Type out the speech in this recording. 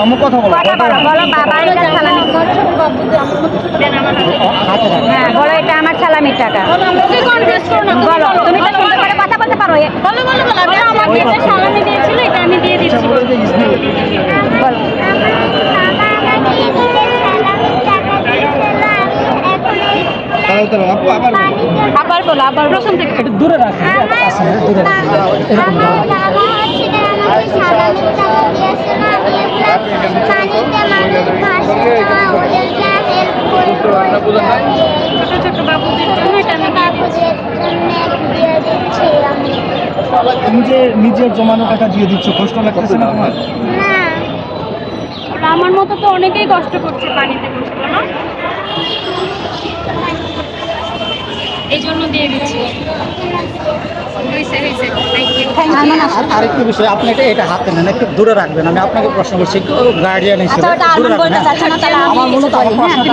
আম্মু কথা বলো। বলো বাবা এটা সালামি। হ্যাঁ বলো এটা আমার সালামির টাকা। বলো তুমি তো সুন্দর করে কথা বলতে পারো। বলো আমাকে একটা সালামি দিয়েছিল, এটা আমি দিয়ে দিচ্ছি। বলো আবার বলো, আবার প্রথম থেকে একটু দূরে রাখেন, এত কাছে না, দূরে রাখেন। এরকম না। ছোট ছোট বাবুদের জন্য এটা আমি তুমি যে নিজের জমানো টাকা দিয়ে দিচ্ছ, কষ্ট লাগতেছে না তোমার? আমার মতো তো অনেকেই কষ্ট করছে পানিতে বসে, না এই জন্য দিয়ে দিচ্ছি। আরেকটু বিষয়, আপনি এটা হাতে নেন, একটু দূরে রাখবেন। আমি আপনাকে প্রশ্ন করছি, একটু গার্ডিয়ান হিসেবে দূরে রাখবেন, হ্যাঁ? আমার মূলত আমার প্রশ্নটা